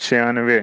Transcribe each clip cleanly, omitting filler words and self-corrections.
96,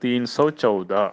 314।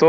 تو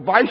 22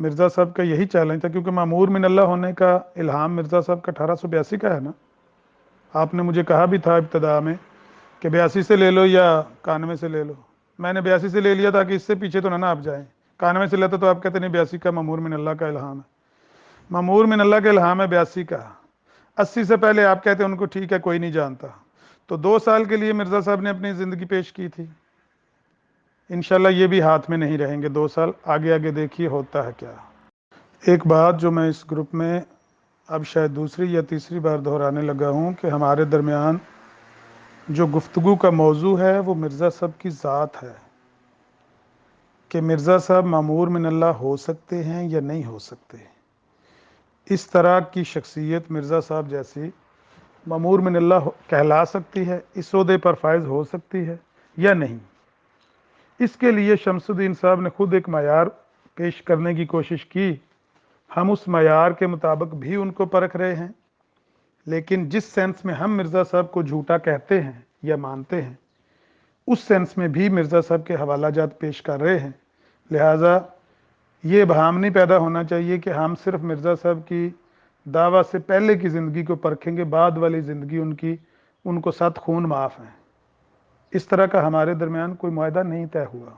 مرزا صاحب کا یہی چیلنج تھا، کیونکہ معمور من اللہ ہونے کا الہام مرزا صاحب کا 1882 کا ہے نا. آپ نے مجھے کہا بھی تھا ابتدا میں کہ 82 سے لے لو یا 91 سے لے لو. میں نے 82 سے لے لیا تاکہ اس سے پیچھے تو نہ آپ جائیں. 91 سے لیتا تو آپ کہتے نہیں 82 کا معمور من اللہ کا الہام ہے. معمور من اللہ کا الہام ہے 82 کا. 80 سے پہلے آپ کہتے ہیں ان کو ٹھیک ہے کوئی نہیں جانتا. تو 2 سال کے لیے مرزا صاحب نے اپنی زندگی پیش کی تھی. انشاءاللہ یہ بھی ہاتھ میں نہیں رہیں گے 2 سال. آگے آگے دیکھیے ہوتا ہے کیا. ایک بات جو میں اس گروپ میں اب شاید دوسری یا تیسری بار دہرانے لگا ہوں کہ ہمارے درمیان جو گفتگو کا موضوع ہے وہ مرزا صاحب کی ذات ہے، کہ مرزا صاحب معمور من اللہ ہو سکتے ہیں یا نہیں ہو سکتے. اس طرح کی شخصیت مرزا صاحب جیسی معمور من اللہ کہلا سکتی ہے، اس عہدے پر فائز ہو سکتی ہے یا نہیں. اس کے لیے شمس الدین صاحب نے خود ایک معیار پیش کرنے کی کوشش کی. ہم اس معیار کے مطابق بھی ان کو پرکھ رہے ہیں، لیکن جس سینس میں ہم مرزا صاحب کو جھوٹا کہتے ہیں یا مانتے ہیں اس سینس میں بھی مرزا صاحب کے حوالہ جات پیش کر رہے ہیں. لہٰذا یہ ابہام نہیں پیدا ہونا چاہیے کہ ہم صرف مرزا صاحب کی دعویٰ سے پہلے کی زندگی کو پرکھیں گے، بعد والی زندگی ان کو 7 خون معاف ہیں. اس طرح کا ہمارے درمیان کوئی معاہدہ نہیں طے ہوا.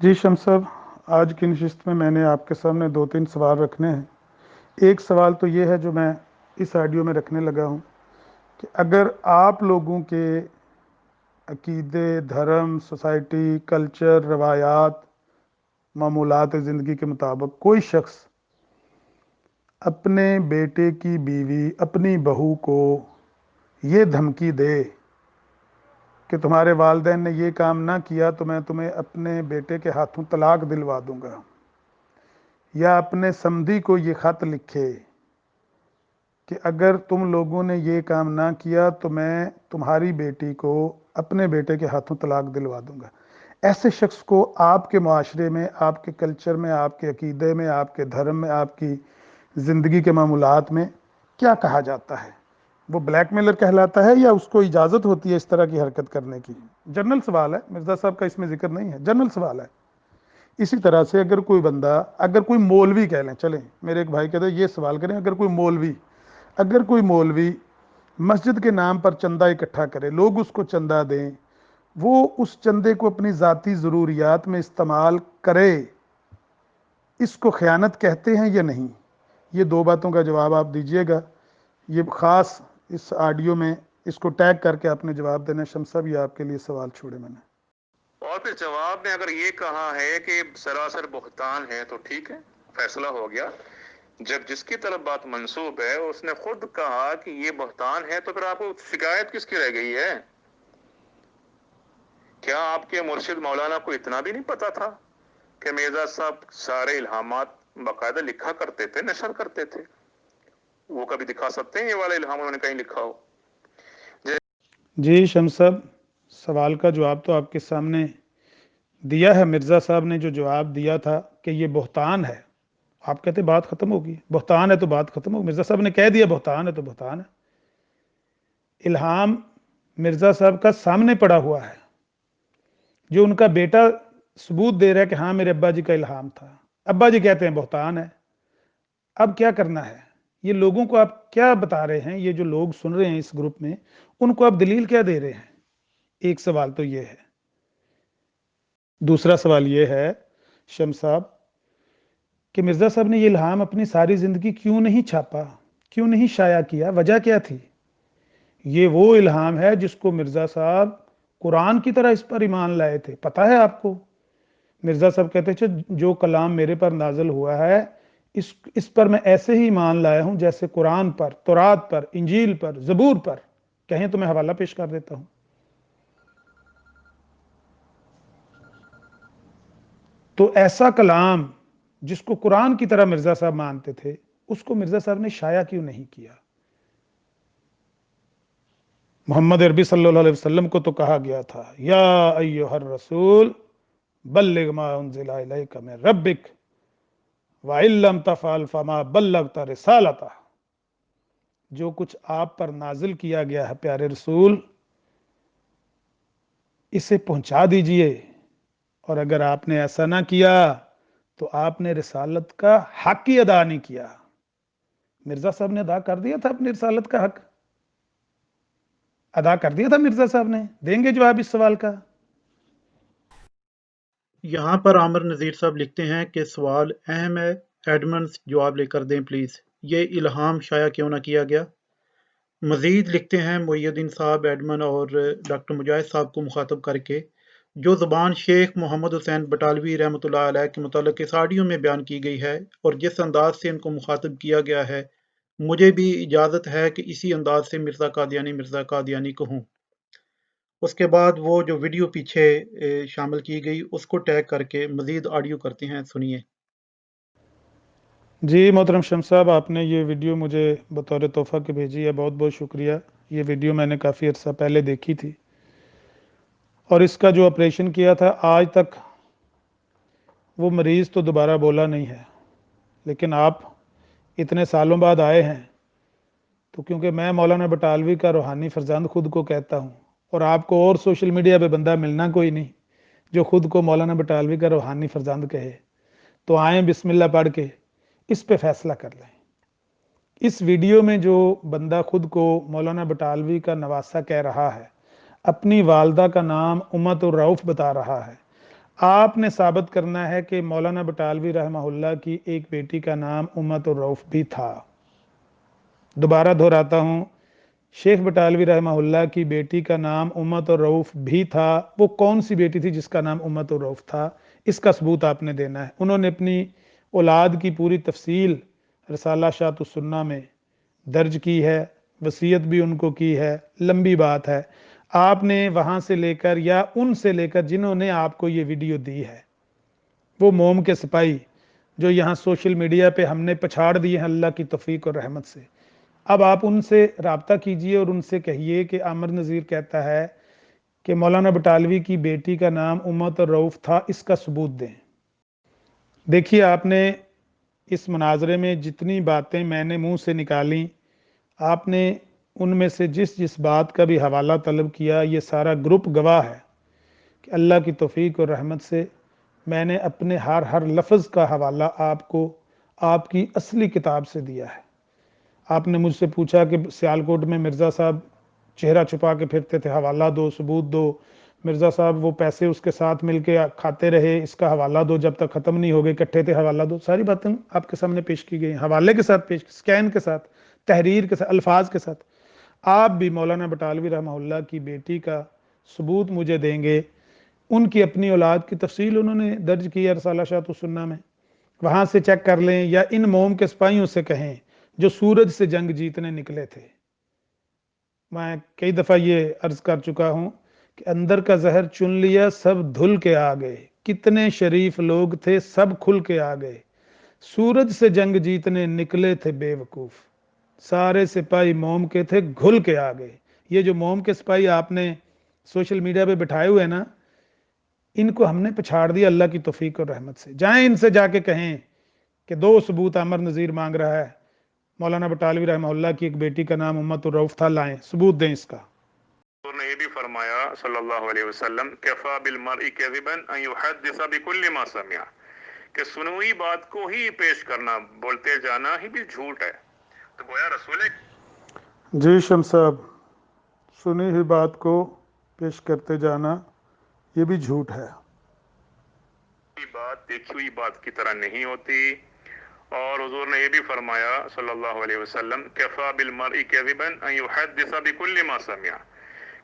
جی شمس صاحب، آج کی نشست میں میں نے آپ کے سامنے 2-3 سوال رکھنے ہیں. ایک سوال تو یہ ہے جو میں اس آڈیو میں رکھنے لگا ہوں کہ اگر آپ لوگوں کے عقیدے، دھرم، سوسائٹی، کلچر، روایات، معمولات زندگی کے مطابق کوئی شخص اپنے بیٹے کی بیوی، اپنی بہو کو یہ دھمکی دے کہ تمہارے والدین نے یہ کام نہ کیا تو میں تمہیں اپنے بیٹے کے ہاتھوں طلاق دلوا دوں گا، یا اپنے سمدھی کو یہ خط لکھے کہ اگر تم لوگوں نے یہ کام نہ کیا تو میں تمہاری بیٹی کو اپنے بیٹے کے ہاتھوں طلاق دلوا دوں گا، ایسے شخص کو آپ کے معاشرے میں، آپ کے کلچر میں، آپ کے عقیدے میں، آپ کے دھرم میں، آپ کی زندگی کے معمولات میں کیا کہا جاتا ہے؟ وہ بلیک میلر کہلاتا ہے یا اس کو اجازت ہوتی ہے اس طرح کی حرکت کرنے کی؟ جنرل سوال ہے، مرزا صاحب کا اس میں ذکر نہیں ہے، جنرل سوال ہے. اسی طرح سے اگر کوئی بندہ، اگر کوئی مولوی کہہ لیں، چلیں میرے ایک بھائی کہتے ہیں یہ سوال کریں، اگر کوئی مولوی مسجد کے نام پر چندہ اکٹھا کرے، لوگ اس کو چندہ دیں، وہ اس چندے کو اپنی ذاتی ضروریات میں استعمال کرے، اس کو خیانت کہتے ہیں یا نہیں؟ یہ 2 باتوں کا جواب آپ دیجئے گا. یہ خاص اس آڈیو میں اس کو ٹیگ کر کے آپ نے جواب دینا. شمس صاحب یہ آپ کے لیے سوال چھوڑے میں نے. اور پھر جواب میں اگر یہ کہا ہے کہ سراسر بہتان ہے تو ٹھیک ہے، فیصلہ ہو گیا. جب جس کی طرف بات منسوب ہے اس نے خود کہا کہ یہ بہتان ہے تو پھر آپ کو شکایت کس کی رہ گئی ہے؟ کیا آپ کے مرشد مولانا کو اتنا بھی نہیں پتا تھا کہ مرزا صاحب سارے الہامات باقاعدہ لکھا کرتے تھے، نشر کرتے تھے؟ وہ کبھی دکھا سکتے ہیں یہ والا الہام انہوں نے کہیں لکھا ہو؟ جی شمس صاحب، سوال کا جواب تو آپ کے سامنے دیا ہے. مرزا صاحب نے جو جواب دیا تھا کہ یہ بہتان ہے، آپ کہتے بات ختم ہوگی، بہتان ہے تو بات ختم ہوگی. مرزا صاحب نے کہہ دیا بہتان ہے تو بہتان ہے. الہام مرزا صاحب کا سامنے پڑا ہوا ہے، جو ان کا بیٹا ثبوت دے رہا ہے کہ ہاں میرے ابا جی کا الہام تھا. ابا جی کہتے ہیں بہتان ہے. اب کیا کرنا ہے؟ یہ لوگوں کو آپ کیا بتا رہے ہیں؟ یہ جو لوگ سن رہے ہیں اس گروپ میں، ان کو آپ دلیل کیا دے رہے ہیں؟ ایک سوال تو یہ ہے. دوسرا سوال یہ ہے شمس صاحب کہ مرزا صاحب نے یہ الہام اپنی ساری زندگی کیوں نہیں چھاپا، کیوں نہیں شائع کیا؟ وجہ کیا تھی؟ یہ وہ الہام ہے جس کو مرزا صاحب قرآن کی طرح اس پر ایمان لائے تھے. پتہ ہے آپ کو؟ مرزا صاحب کہتے تھے جو کلام میرے پر نازل ہوا ہے اس پر میں ایسے ہی ایمان لایا ہوں جیسے قرآن پر، تورات پر، انجیل پر، زبور پر. کہیں تو میں حوالہ پیش کر دیتا ہوں. تو ایسا کلام جس کو قرآن کی طرح مرزا صاحب مانتے تھے، اس کو مرزا صاحب نے شائع کیوں نہیں کیا؟ محمد عربی صلی اللہ علیہ وسلم کو تو کہا گیا تھا یا ایھا الرسول بلغ ما انزل الیک من ربک وَإِن لَّمْ تَفْعَلْ فَمَا بَلَّغْتَ رِسَالَتَهُ. جو کچھ آپ پر نازل کیا گیا ہے پیارے رسول، اسے پہنچا دیجئے، اور اگر آپ نے ایسا نہ کیا تو آپ نے رسالت کا حق ہی ادا نہیں کیا. مرزا صاحب نے ادا کر دیا تھا اپنی رسالت کا حق, ادا کر دیا تھا مرزا صاحب نے. دیں گے جواب اس سوال کا؟ یہاں پر عامر نذیر صاحب لکھتے ہیں کہ سوال اہم ہے، ایڈمنڈز جواب لے کر دیں پلیز، یہ الہام شائع کیوں نہ کیا گیا؟ مزید لکھتے ہیں محی الدین صاحب ایڈمن اور ڈاکٹر مجاہد صاحب کو مخاطب کر کے، جو زبان شیخ محمد حسین بٹالوی رحمۃ اللہ علیہ کے متعلق اس آڈیو میں بیان کی گئی ہے اور جس انداز سے ان کو مخاطب کیا گیا ہے، مجھے بھی اجازت ہے کہ اسی انداز سے مرزا قادیانی کہوں. اس کے بعد وہ جو ویڈیو پیچھے شامل کی گئی اس کو ٹیگ کر کے مزید آڈیو کرتے ہیں، سنیے. جی محترم شمس صاحب، آپ نے یہ ویڈیو مجھے بطور تحفہ کے بھیجی ہے، بہت بہت شکریہ. یہ ویڈیو میں نے کافی عرصہ پہلے دیکھی تھی اور اس کا جو آپریشن کیا تھا آج تک وہ مریض تو دوبارہ بولا نہیں ہے. لیکن آپ اتنے سالوں بعد آئے ہیں تو کیونکہ میں مولانا بٹالوی کا روحانی فرزند خود کو کہتا ہوں اور آپ کو اور سوشل میڈیا پہ بندہ ملنا کوئی نہیں جو خود کو مولانا بٹالوی کا روحانی فرزند کہے، تو آئیں بسم اللہ پڑھ کے اس پہ فیصلہ کر لیں. اس ویڈیو میں جو بندہ خود کو مولانا بٹالوی کا نواسہ کہہ رہا ہے، اپنی والدہ کا نام امت الرؤف بتا رہا ہے، آپ نے ثابت کرنا ہے کہ مولانا بٹالوی رحمہ اللہ کی ایک بیٹی کا نام امت الرؤف بھی تھا. دوبارہ دہراتا ہوں، شیخ بٹالوی رحمہ اللہ کی بیٹی کا نام امت الرؤف بھی تھا. وہ کون سی بیٹی تھی جس کا نام امت الرؤف تھا؟ اس کا ثبوت آپ نے دینا ہے. انہوں نے اپنی اولاد کی پوری تفصیل رسالہ شاۃ السنہ میں درج کی ہے، وصیت بھی ان کو کی ہے، لمبی بات ہے. آپ نے وہاں سے لے کر یا ان سے لے کر جنہوں نے آپ کو یہ ویڈیو دی ہے، وہ موم کے سپاہی جو یہاں سوشل میڈیا پہ ہم نے پچھاڑ دیے ہیں اللہ کی توفیق اور رحمت سے، اب آپ ان سے رابطہ کیجئے اور ان سے کہیے کہ عامر نذیر کہتا ہے کہ مولانا بٹالوی کی بیٹی کا نام امت الرؤف تھا، اس کا ثبوت دیں. دیکھیے، آپ نے اس مناظرے میں جتنی باتیں میں نے منہ سے نکالیں، آپ نے ان میں سے جس بات کا بھی حوالہ طلب کیا، یہ سارا گروپ گواہ ہے کہ اللہ کی توفیق اور رحمت سے میں نے اپنے ہر لفظ کا حوالہ آپ کو آپ کی اصلی کتاب سے دیا ہے. آپ نے مجھ سے پوچھا کہ سیالکوٹ میں مرزا صاحب چہرہ چھپا کے پھرتے تھے، حوالہ دو، ثبوت دو. مرزا صاحب وہ پیسے اس کے ساتھ مل کے کھاتے رہے، اس کا حوالہ دو، جب تک ختم نہیں ہو گئے اکٹھے تھے، حوالہ دو. ساری باتیں آپ کے سامنے پیش کی گئی، حوالے کے ساتھ پیش، سکین کے ساتھ، تحریر کے ساتھ، الفاظ کے ساتھ. آپ بھی مولانا بٹالوی رحمہ اللہ کی بیٹی کا ثبوت مجھے دیں گے. ان کی اپنی اولاد کی تفصیل انہوں نے درج کی ہے رسالہ شاۃ السنہ میں، وہاں سے چیک کر لیں، یا ان موم کے سپاہیوں سے کہیں جو سورج سے جنگ جیتنے نکلے تھے. میں کئی دفعہ یہ عرض کر چکا ہوں کہ اندر کا زہر چن لیا، سب دھل کے آ گئے. کتنے شریف لوگ تھے، سب کھل کے آ گئے. سورج سے جنگ جیتنے نکلے تھے بے وقوف، سارے سپاہی موم کے تھے، گھل کے آ گئے. یہ جو موم کے سپاہی آپ نے سوشل میڈیا پہ بٹھائے ہوئے نا، ان کو ہم نے پچھاڑ دیا اللہ کی توفیق اور رحمت سے. جائیں ان سے جا کے کہیں کہ دو ثبوت عامر نذیر مانگ رہا ہے، مولانا بٹالوی رحمہ اللہ کی ایک بیٹی کا نام امت الرؤف تھا، لائیں ثبوت دیں اس کا. حضور نے یہ بھی فرمایا صلی اللہ علیہ وسلم، کفا بالمرء کذبا ان یحدث بکل ما سمع، کہ سنی ہوئی بات کو ہی پیش کرنا، بولتے جانا ہی بھی جھوٹ ہے. تو گویا رسول جی شمس صاحب، سنی ہوئی بات کو پیش کرتے جانا یہ بھی جھوٹ ہے. کی بات دیکھی ہوئی بات کی طرح نہیں ہوتی. اور حضور نے یہ بھی فرمایا صلی اللہ علیہ وسلم، کفا بالمرء کذبا ان یحدث بکل ما سمع،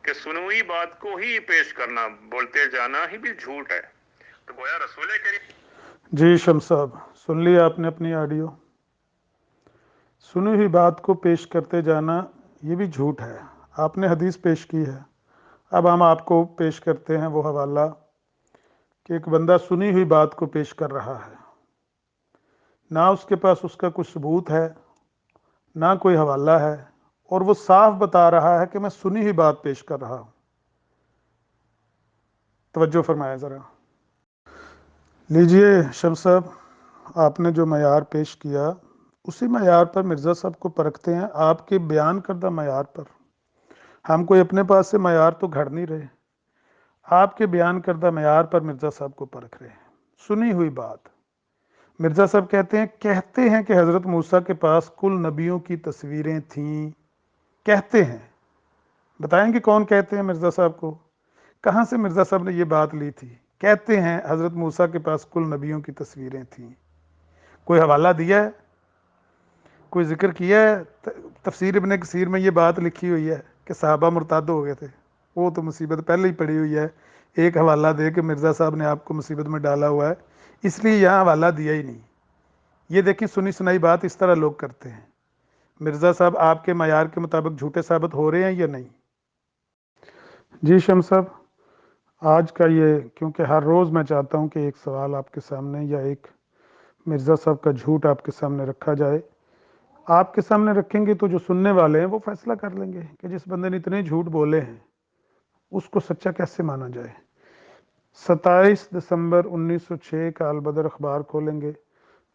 کہ سنی ہوئی بات کو ہی پیش کرنا، بولتے جانا ہی بھی جھوٹ ہے. تو گویا رسول کریم. جی شمس صاحب، سن لیا آپ نے اپنی آڈیو. سنی ہوئی بات کو پیش کرتے جانا یہ بھی جھوٹ ہے. آپ نے حدیث پیش کی ہے، اب ہم آپ کو پیش کرتے ہیں وہ حوالہ کہ ایک بندہ سنی ہوئی بات کو پیش کر رہا ہے، نہ اس کے پاس اس کا کوئی ثبوت ہے، نہ کوئی حوالہ ہے، اور وہ صاف بتا رہا ہے کہ میں سنی ہوئی بات پیش کر رہا ہوں. توجہ فرمائیں ذرا. لیجئے شمس صاحب، آپ نے جو معیار پیش کیا اسی معیار پر مرزا صاحب کو پرکھتے ہیں، آپ کے بیان کردہ معیار پر. ہم کوئی اپنے پاس سے معیار تو گھڑ نہیں رہے، آپ کے بیان کردہ معیار پر مرزا صاحب کو پرکھ رہے ہیں. سنی ہوئی بات مرزا صاحب کہتے ہیں کہ حضرت موسیٰ کے پاس کل نبیوں کی تصویریں تھیں. کہتے ہیں، بتائیں گے کون کہتے ہیں مرزا صاحب کو؟ کہاں سے مرزا صاحب نے یہ بات لی تھی؟ کہتے ہیں حضرت موسیٰ کے پاس کل نبیوں کی تصویریں تھیں. کوئی حوالہ دیا ہے؟ کوئی ذکر کیا ہے؟ تفسیر ابن کثیر میں یہ بات لکھی ہوئی ہے کہ صحابہ مرتد ہو گئے تھے. وہ تو مصیبت پہلے ہی پڑی ہوئی ہے. ایک حوالہ دے کہ مرزا صاحب نے آپ کو مصیبت میں ڈالا ہوا ہے، اس لیے یہاں حوالہ دیا ہی نہیں. یہ دیکھیں سنی سنائی بات اس طرح لوگ کرتے ہیں. مرزا صاحب آپ کے معیار کے مطابق جھوٹے ثابت ہو رہے ہیں یا نہیں؟ جی شمس صاحب، آج کا یہ، کیونکہ ہر روز میں چاہتا ہوں کہ ایک سوال آپ کے سامنے یا ایک مرزا صاحب کا جھوٹ آپ کے سامنے رکھا جائے. آپ کے سامنے رکھیں گے تو جو سننے والے ہیں وہ فیصلہ کر لیں گے کہ جس بندے نے اتنے جھوٹ بولے ہیں اس کو سچا کیسے مانا جائے. 27 دسمبر 1906 کا البدر اخبار کھولیں گے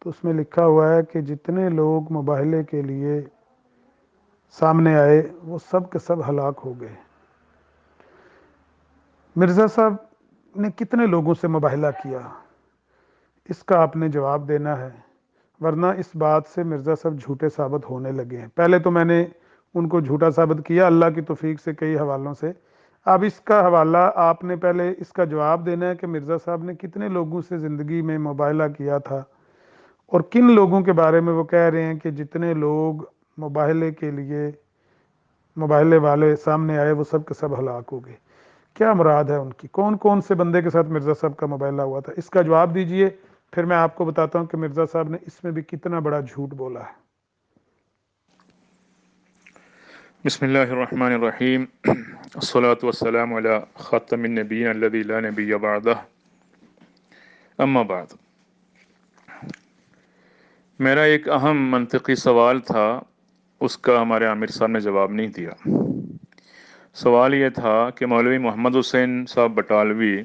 تو اس میں لکھا ہوا ہے کہ جتنے لوگ مباہلے کے لیے سامنے آئے وہ سب کے سب ہلاک ہو گئے. مرزا صاحب نے کتنے لوگوں سے مباہلہ کیا، اس کا آپ نے جواب دینا ہے، ورنہ اس بات سے مرزا صاحب جھوٹے ثابت ہونے لگے ہیں. پہلے تو میں نے ان کو جھوٹا ثابت کیا اللہ کی توفیق سے کئی حوالوں سے. اب اس کا حوالہ آپ نے پہلے اس کا جواب دینا ہے کہ مرزا صاحب نے کتنے لوگوں سے زندگی میں مباہلہ کیا تھا اور کن لوگوں کے بارے میں وہ کہہ رہے ہیں کہ جتنے لوگ مباہلے کے لیے مباہلے والے سامنے آئے وہ سب کے سب ہلاک ہو گئے. کیا مراد ہے ان کی؟ کون کون سے بندے کے ساتھ مرزا صاحب کا مباہلہ ہوا تھا؟ اس کا جواب دیجئے، پھر میں آپ کو بتاتا ہوں کہ مرزا صاحب نے اس میں بھی کتنا بڑا جھوٹ بولا ہے. بسم اللہ الرحمن الرحیم. الصلاة والسلام علی خاتم النبیین الذی لا نبی بعدہ، اما بعد. میرا ایک اہم منطقی سوال تھا، اس کا ہمارے عامر صاحب نے جواب نہیں دیا. سوال یہ تھا کہ مولوی محمد حسین صاحب بٹالوی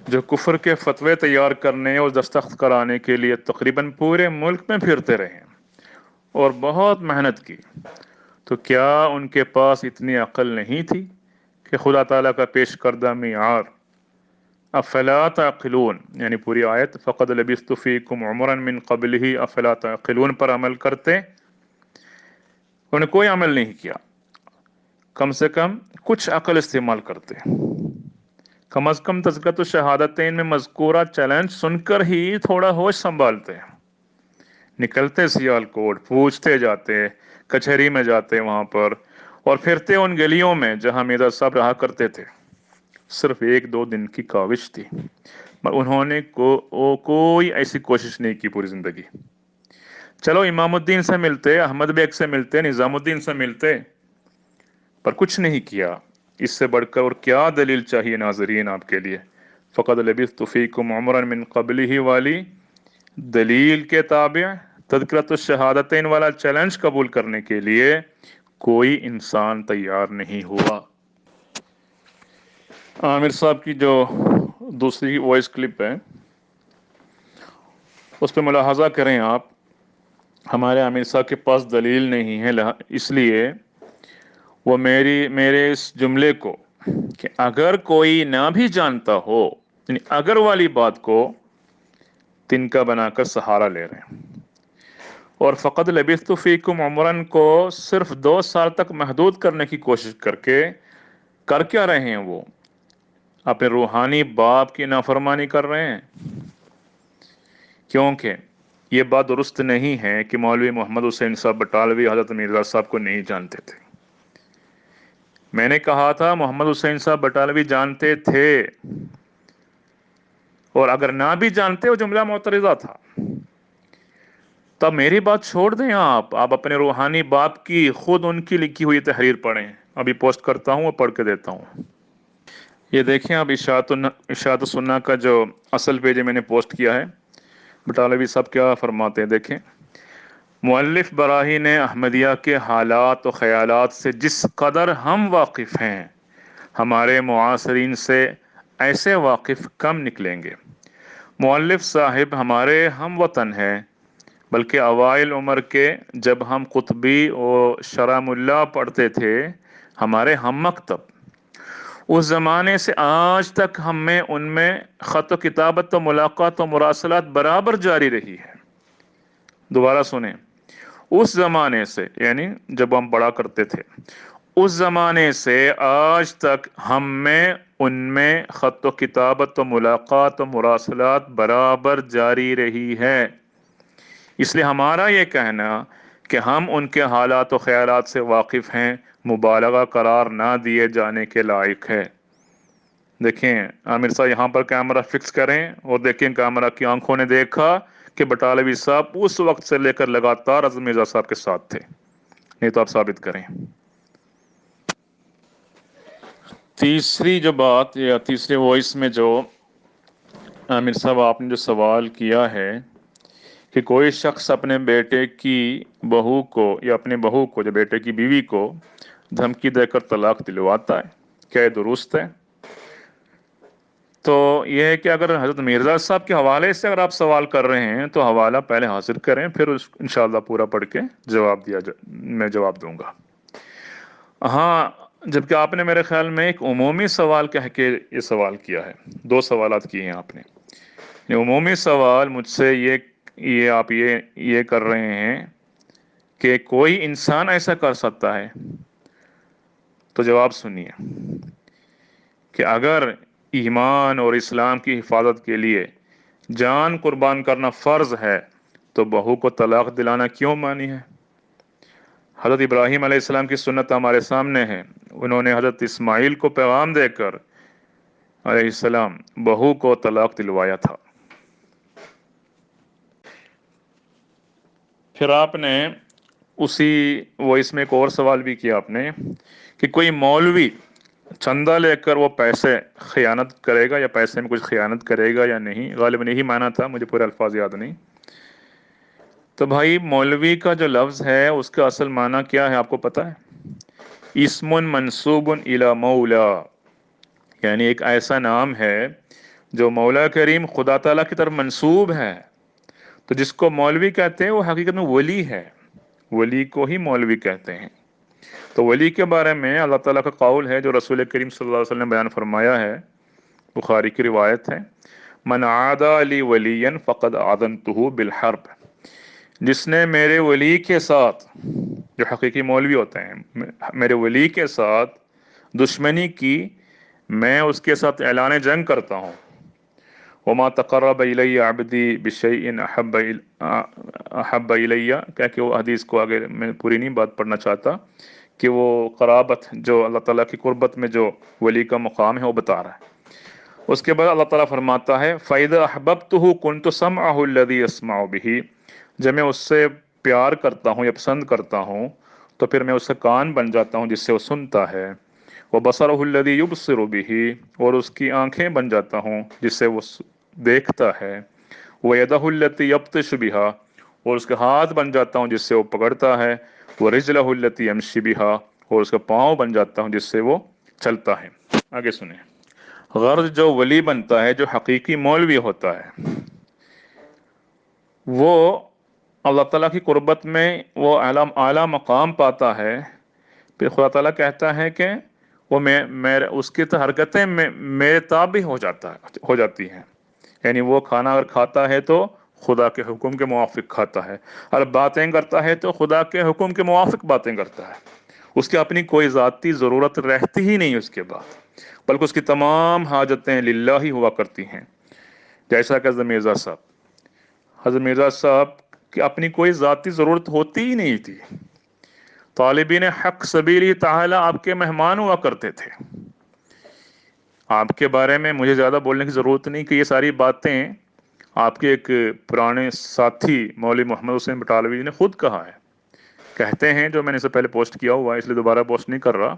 جو کفر کے فتوے تیار کرنے اور دستخط کرانے کے لیے تقریباً پورے ملک میں پھرتے رہے اور بہت محنت کی، تو کیا ان کے پاس اتنی عقل نہیں تھی کہ خدا تعالیٰ کا پیش کردہ معیار افلا تعقلون، یعنی پوری آیت فقد لبثت فیکم عمرا من قبلہ افلا تعقلون پر عمل کرتے؟ انہوں نے کوئی عمل نہیں کیا. کم سے کم کچھ عقل استعمال کرتے، کم از کم تذکرۃ الشہادتین میں مذکورہ چیلنج سن کر ہی تھوڑا ہوش سنبھالتے. نکلتے سیال کوٹ، پوچھتے جاتے، کچہری میں جاتے وہاں پر، اور پھرتے ان گلیوں میں جہاں مرزا صاحب رہا کرتے تھے. صرف 1-2 دن کی کاوش تھی، انہوں نے کوئی ایسی کوشش نہیں کی پوری زندگی. چلو امام الدین سے ملتے، احمد بیگ سے ملتے، نظام الدین سے ملتے، پر کچھ نہیں کیا. اس سے بڑھ کر اور کیا دلیل چاہیے ناظرین آپ کے لیے؟ فقد لبثت فیکم عمرا من قبلہ والی دلیل کے تابع تذکرۃ الشہادتین والا چیلنج قبول کرنے کے لیے کوئی انسان تیار نہیں ہوا. عامر صاحب کی جو دوسری وائس کلپ ہے اس پہ ملاحظہ کریں آپ. ہمارے عامر صاحب کے پاس دلیل نہیں ہے، اس لیے وہ میرے اس جملے کو کہ اگر کوئی نہ بھی جانتا ہو، یعنی اگر والی بات کو تنکا بنا کر سہارا لے رہے ہیں. اور فقد لبثت فیکم عمرن کو صرف 2 سال تک محدود کرنے کی کوشش کر کیا رہے ہیں؟ وہ اپنے روحانی باپ کی نافرمانی کر رہے ہیں. کیونکہ یہ بات درست نہیں ہے کہ مولوی محمد حسین صاحب بٹالوی حضرت مرزا صاحب کو نہیں جانتے تھے. میں نے کہا تھا محمد حسین صاحب بٹالوی جانتے تھے، اور اگر نہ بھی جانتے وہ جملہ معترضہ تھا. تب میری بات چھوڑ دیں آپ اپنے روحانی باپ کی خود ان کی لکھی ہوئی تحریر پڑھیں. ابھی پوسٹ کرتا ہوں اور پڑھ کے دیتا ہوں. یہ دیکھیں اب اشاعت السنہ کا جو اصل پیج میں نے پوسٹ کیا ہے، بٹالوی صاحب کیا فرماتے ہیں دیکھیں. مؤلف براہین احمدیہ کے حالات و خیالات سے جس قدر ہم واقف ہیں، ہمارے معاصرین سے ایسے واقف کم نکلیں گے. مؤلف صاحب ہمارے ہم وطن ہیں، بلکہ اوائل عمر کے جب ہم قطبی و شرح اللہ پڑھتے تھے، ہمارے ہم مکتب، اس زمانے سے آج تک ہم میں ان میں خط و کتابت و ملاقات و مراسلات برابر جاری رہی ہے۔ دوبارہ سنیں، اس زمانے سے یعنی جب ہم پڑھا کرتے تھے، اس زمانے سے آج تک ہم میں ان میں خط و کتابت و ملاقات و مراسلات برابر جاری رہی ہے۔ اس لیے ہمارا یہ کہنا کہ ہم ان کے حالات و خیالات سے واقف ہیں مبالغہ قرار نہ دیے جانے کے لائق ہے۔ دیکھیں عامر صاحب یہاں پر کیمرہ فکس کریں اور دیکھیں کیمرہ کی آنکھوں نے دیکھا کہ بٹالوی صاحب اس وقت سے لے کر لگاتار اعظم مرزا صاحب کے ساتھ تھے، نہیں تو آپ ثابت کریں۔ تیسری جو بات یا تیسرے وائس میں جو عامر صاحب آپ نے جو سوال کیا ہے کہ کوئی شخص اپنے بیٹے کی بہو کو یا اپنے بہو کو جو بیٹے کی بیوی کو دھمکی دے کر طلاق دلواتا ہے، کیا یہ درست ہے؟ تو یہ ہے کہ اگر حضرت مرزا صاحب کے حوالے سے اگر آپ سوال کر رہے ہیں تو حوالہ پہلے حاصل کریں، پھر انشاءاللہ پورا پڑھ کے میں جواب دوں گا۔ ہاں، جبکہ آپ نے میرے خیال میں ایک عمومی سوال کہہ کے یہ سوال کیا ہے، دو سوالات کیے ہیں آپ نے۔ یہ عمومی سوال مجھ سے آپ یہ کر رہے ہیں کہ کوئی انسان ایسا کر سکتا ہے، تو جواب سنیے کہ اگر ایمان اور اسلام کی حفاظت کے لیے جان قربان کرنا فرض ہے تو بہو کو طلاق دلانا کیوں مانی ہے؟ حضرت ابراہیم علیہ السلام کی سنت ہمارے سامنے ہے، انہوں نے حضرت اسماعیل کو پیغام دے کر علیہ السلام بہو کو طلاق دلوایا تھا۔ پھر آپ نے اسی وائس میں ایک اور سوال بھی کیا آپ نے کہ کوئی مولوی چندہ لے کر وہ پیسے خیانت کرے گا یا پیسے میں کچھ خیانت کرے گا یا نہیں، غالباً یہی معنی تھا، مجھے پورے الفاظ یاد نہیں۔ تو بھائی مولوی کا جو لفظ ہے اس کا اصل معنی کیا ہے آپ کو پتہ ہے؟ اسم منسوب الی مولا، یعنی ایک ایسا نام ہے جو مولا کریم خدا تعالیٰ کی طرف منسوب ہے۔ تو جس کو مولوی کہتے ہیں وہ حقیقت میں ولی ہے، ولی کو ہی مولوی کہتے ہیں۔ تو ولی کے بارے میں اللہ تعالیٰ کا قول ہے جو رسول کریم صلی اللہ علیہ وسلم نے بیان فرمایا ہے، بخاری کی روایت ہے، من عادى لی ولیا فقد آذنته بالحرب، جس نے میرے ولی کے ساتھ، جو حقیقی مولوی ہوتے ہیں، میرے ولی کے ساتھ دشمنی کی، میں اس کے ساتھ اعلان جنگ کرتا ہوں۔ وما تقرب الی عبدی بشیء احب الی، کہ وہ حدیث کو آگے میں پوری نہیں بات پڑھنا چاہتا، کہ وہ قرابت جو اللہ تعالیٰ کی قربت میں جو ولی کا مقام ہے وہ بتا رہا ہے۔ اس کے بعد اللہ تعالیٰ فرماتا ہے فَإِذَا أَحْبَبْتُهُ كُنْتُ سَمْعَهُ الَّذِي يَسْمَعُ بِهِ، جب میں اس سے پیار کرتا ہوں یا پسند کرتا ہوں تو پھر میں اس سے کان بن جاتا ہوں جس سے وہ سنتا ہے، وَبَصَرُهُ الَّذِي يُبْصِرُ بِهِ، اور اس کی آنکھیں بن جاتا ہوں جس سے وہ دیکھتا ہے، وَيَدَهُ الَّتِي يَبْطِشُ بِهَا، اور اس کے ہاتھ بن جاتا ہوں جس سے وہ پکڑتا ہے، وَرِجْلَهُ الَّتِي يَمْشِي بِهَا، اور اس کا پاؤں بن جاتا ہوں جس سے وہ چلتا ہے۔ آگے سنیں، غرض جو ولی بنتا ہے، جو حقیقی مولوی ہوتا ہے، وہ اللہ تعالیٰ کی قربت میں وہ اعلیٰ مقام پاتا ہے، پھر خدا تعالیٰ کہتا ہے کہ وہ اس کی حرکتیں میرے تابع ہو جاتی ہیں، یعنی وہ کھانا اگر کھاتا ہے تو خدا کے حکم کے موافق کھاتا ہے، اور باتیں کرتا ہے تو خدا کے حکم کے موافق باتیں کرتا ہے، اس کی اپنی کوئی ذاتی ضرورت رہتی ہی نہیں اس کے بعد، بلکہ اس کی تمام حاجتیں للہ ہی ہوا کرتی ہیں۔ جیسا کہ حضرت مرزا صاحب کی اپنی کوئی ذاتی ضرورت ہوتی ہی نہیں تھی، طالبین حق سبیلی تعالی آپ کے مہمان ہوا کرتے تھے۔ آپ کے بارے میں مجھے زیادہ بولنے کی ضرورت نہیں کہ یہ ساری باتیں آپ کے ایک پرانے ساتھی مولوی محمد حسین بٹالوی جی نے خود کہا ہے، کہتے ہیں، جو میں نے اس سے پہلے پوسٹ کیا ہوا ہے اس لیے دوبارہ پوسٹ نہیں کر رہا،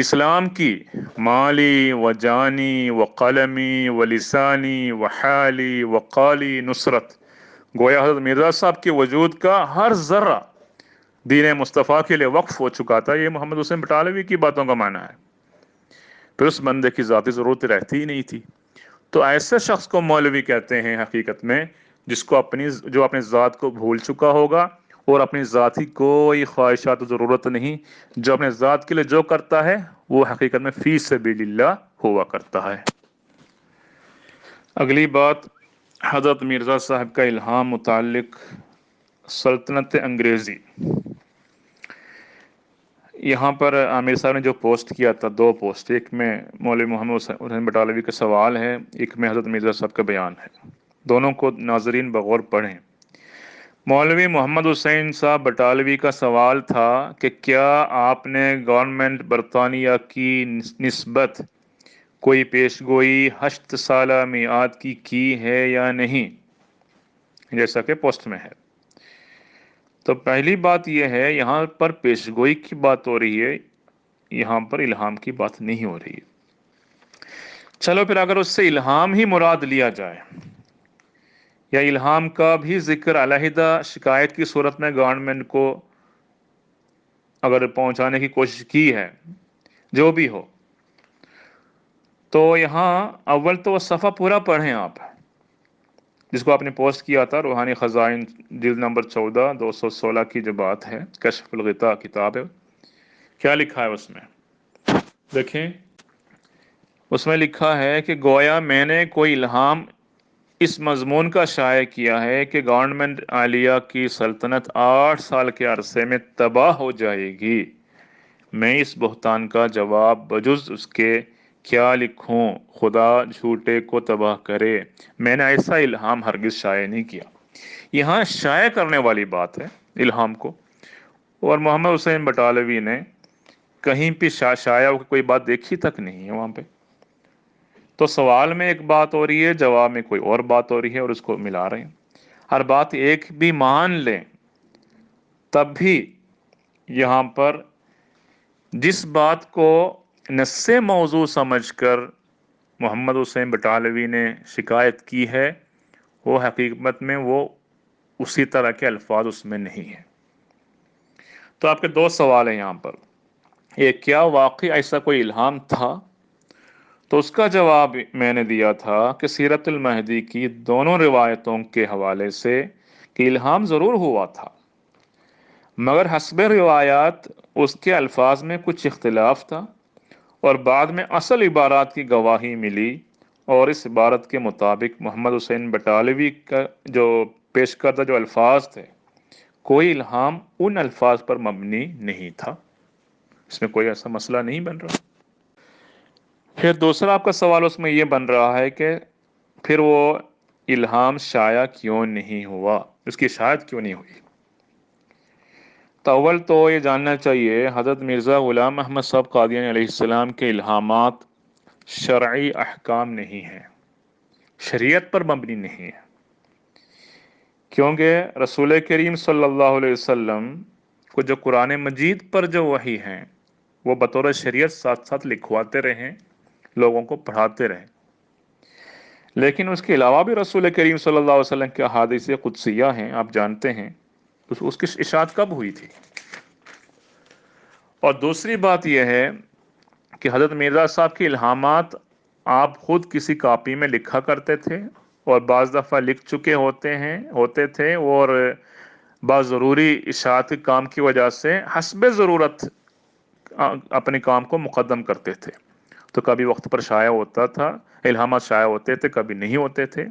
اسلام کی مالی و جانی و قلمی و لسانی و حالی و قالی نصرت، گویا حضرت مرزا صاحب کے وجود کا ہر ذرہ دین مصطفیٰ کے لیے وقف ہو چکا تھا۔ یہ محمد حسین بٹالوی کی باتوں کا معنی ہے، پھر اس بندے کی ذاتی ضرورت رہتی ہی نہیں تھی۔ تو ایسے شخص کو مولوی کہتے ہیں حقیقت میں، جس کو جو اپنے ذات کو بھول چکا ہوگا اور اپنی ذاتی کوئی خواہشات و ضرورت نہیں، جو اپنے ذات کے لیے جو کرتا ہے وہ حقیقت میں فی سبیل اللہ ہوا کرتا ہے۔ اگلی بات، حضرت مرزا صاحب کا الہام متعلق سلطنت انگریزی۔ یہاں پر عامر صاحب نے جو پوسٹ کیا تھا، 2 پوسٹ، ایک میں مولوی محمد حسین بٹالوی کا سوال ہے، ایک میں حضرت مرزا صاحب کا بیان ہے، دونوں کو ناظرین بغور پڑھیں۔ مولوی محمد حسین صاحب بٹالوی کا سوال تھا کہ کیا آپ نے گورنمنٹ برطانیہ کی نسبت کوئی پیشگوئی 8 سالہ میعاد کی ہے یا نہیں، جیسا کہ پوسٹ میں ہے۔ تو پہلی بات یہ ہے، یہاں پر پیشگوئی کی بات ہو رہی ہے، یہاں پر الہام کی بات نہیں ہو رہی ہے۔ چلو پھر اگر اس سے الہام ہی مراد لیا جائے، یا الہام کا بھی ذکر علیحدہ شکایت کی صورت میں گورنمنٹ کو اگر پہنچانے کی کوشش کی ہے، جو بھی ہو، تو یہاں اول تو وہ صفحہ پورا پڑھیں آپ، جس کو آپ نے پوسٹ کیا تھا، روحانی خزائن جلد نمبر 14 216 کی جو بات ہے، کشف الغطاء کتاب ہے، کیا لکھا ہے اس میں دیکھیں۔ اس میں لکھا ہے کہ گویا میں نے کوئی الہام اس مضمون کا شائع کیا ہے کہ گورنمنٹ عالیہ کی سلطنت 8 سال کے عرصے میں تباہ ہو جائے گی۔ میں اس بہتان کا جواب بجز اس کے کیا لکھوں، خدا جھوٹے کو تباہ کرے، میں نے ایسا الہام ہرگز شائع نہیں کیا۔ یہاں شائع کرنے والی بات ہے الہام کو، اور محمد حسین بٹالوی نے کہیں پہ شائع ہو کوئی بات دیکھی تک نہیں ہے وہاں پہ۔ تو سوال میں ایک بات ہو رہی ہے، جواب میں کوئی اور بات ہو رہی ہے، اور اس کو ملا رہے ہیں۔ ہر بات ایک بھی مان لیں تب بھی یہاں پر جس بات کو نص موضوع سمجھ کر محمد حسین بٹالوی نے شکایت کی ہے، وہ حقیقت میں وہ اسی طرح کے الفاظ اس میں نہیں ہیں۔ تو آپ کے 2 سوال ہیں یہاں پر، ایک کیا واقعی ایسا کوئی الہام تھا؟ تو اس کا جواب میں نے دیا تھا کہ سیرت المہدی کی دونوں روایتوں کے حوالے سے کہ الہام ضرور ہوا تھا، مگر حسب روایات اس کے الفاظ میں کچھ اختلاف تھا، اور بعد میں اصل عبارات کی گواہی ملی، اور اس عبارت کے مطابق محمد حسین بٹالوی کا جو پیش کردہ جو الفاظ تھے، کوئی الہام ان الفاظ پر مبنی نہیں تھا، اس میں کوئی ایسا مسئلہ نہیں بن رہا۔ پھر دوسرا آپ کا سوال اس میں یہ بن رہا ہے کہ پھر وہ الہام شائع کیوں نہیں ہوا، اس کی اشاعت کیوں نہیں ہوئی؟ تو اول تو یہ جاننا چاہیے، حضرت مرزا غلام احمد صاحب قادیانی علیہ السلام کے الہامات شرعی احکام نہیں ہیں، شریعت پر مبنی نہیں ہے، کیونکہ رسول کریم صلی اللہ علیہ وسلم کو جو قرآن مجید پر جو وحی ہیں، وہ بطور شریعت ساتھ ساتھ لکھواتے رہیں، لوگوں کو پڑھاتے رہیں، لیکن اس کے علاوہ بھی رسول کریم صلی اللہ علیہ وسلم کے احادیث قدسیہ ہیں، آپ جانتے ہیں، اس کی اشاعت کب ہوئی تھی؟ اور دوسری بات یہ ہے کہ حضرت مرزا صاحب کے الہامات آپ خود کسی کاپی میں لکھا کرتے تھے، اور بعض دفعہ لکھ چکے ہوتے تھے، اور بعض ضروری اشاعت کے کام کی وجہ سے حسب ضرورت اپنے کام کو مقدم کرتے تھے، تو کبھی وقت پر شائع ہوتا تھا، الہامات شائع ہوتے تھے، کبھی نہیں ہوتے تھے۔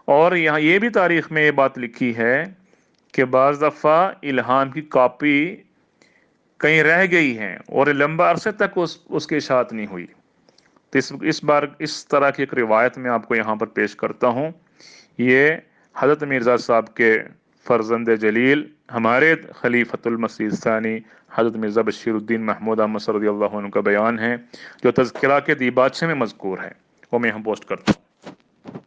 اور یہاں یہ بھی تاریخ میں یہ بات لکھی ہے کہ بعض دفعہ الہام کی کاپی کہیں رہ گئی ہیں اور لمبا عرصے تک اس کی اشاعت نہیں ہوئی۔ تو اس بار اس طرح کی ایک روایت میں آپ کو یہاں پر پیش کرتا ہوں، یہ حضرت مرزا صاحب کے فرزند جلیل ہمارے خلیفۃ المسیح ثانی حضرت مرزا بشیر الدین محمود احمد رضی اللہ عنہ کا بیان ہے، جو تذکرہ کے دیباچے میں مذکور ہے، وہ میں یہاں پوسٹ کرتا ہوں،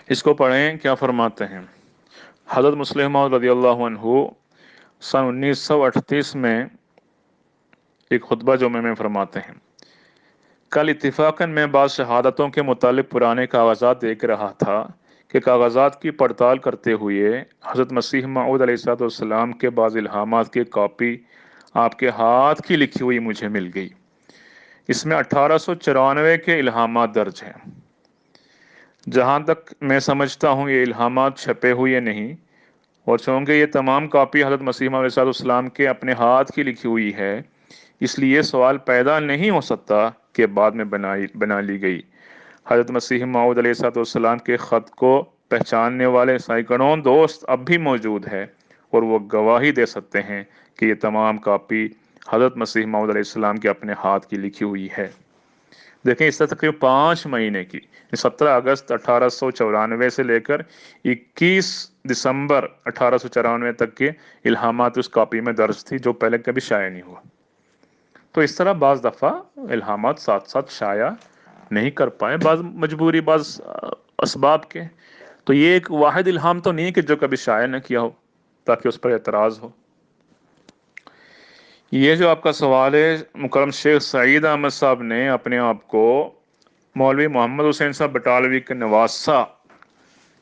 اس کو پڑھیں کیا فرماتے ہیں۔ حضرت مسلم موعود رضی اللہ عنہ سن 1938 میں ایک خطبہ جو میں فرماتے ہیں، کل اتفاقاً میں بعض شہادتوں کے متعلق پرانے کاغذات دیکھ رہا تھا کہ کاغذات کی پڑتال کرتے ہوئے حضرت مسیح موعود علیہ السلام کے بعض الہامات کی کاپی آپ کے ہاتھ کی لکھی ہوئی مجھے مل گئی۔ اس میں 1894 کے الہامات درج ہیں۔ جہاں تک میں سمجھتا ہوں یہ الہامات چھپے ہوئے نہیں، اور چونکہ یہ تمام کاپی حضرت مسیح موعود علیہ السلام کے اپنے ہاتھ کی لکھی ہوئی ہے، اس لیے سوال پیدا نہیں ہو سکتا کہ بعد میں بنا لی گئی۔ حضرت مسیح موعود علیہ السلام کے خط کو پہچاننے والے سینکڑوں دوست اب بھی موجود ہے، اور وہ گواہی دے سکتے ہیں کہ یہ تمام کاپی حضرت مسیح موعود علیہ السلام کے اپنے ہاتھ کی لکھی ہوئی ہے۔ دیکھیں اس سے تقریباً 5 مہینے کی 17 اگست 1894 سے لے کر 21 دسمبر 1894 تک کے الہامات اس کاپی میں درج تھی، جو پہلے کبھی شائع نہیں ہوا۔ تو اس طرح بعض دفعہ الہامات ساتھ ساتھ شائع نہیں کر پائے، بعض مجبوری، بعض اسباب کے۔ تو یہ ایک واحد الہام تو نہیں ہے کہ جو کبھی شائع نہ کیا ہو تاکہ اس پر اعتراض ہو۔ یہ جو آپ کا سوال ہے، مکرم شیخ سعید احمد صاحب نے اپنے آپ کو مولوی محمد حسین صاحب بٹالوی کے نواسہ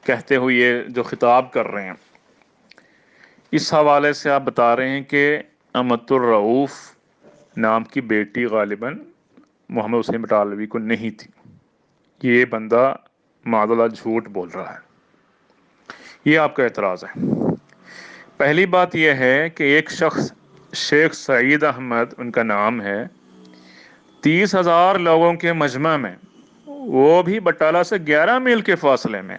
کہتے ہوئے یہ جو خطاب کر رہے ہیں، اس حوالے سے آپ بتا رہے ہیں کہ امت الرؤوف نام کی بیٹی غالباً محمد حسین بٹالوی کو نہیں تھی۔ یہ بندہ معاذ اللہ جھوٹ بول رہا ہے، یہ آپ کا اعتراض ہے۔ پہلی بات یہ ہے کہ ایک شخص شیخ سعید احمد ان کا نام ہے، 30,000 لوگوں کے مجمع میں، وہ بھی بٹالہ سے 11 میل کے فاصلے میں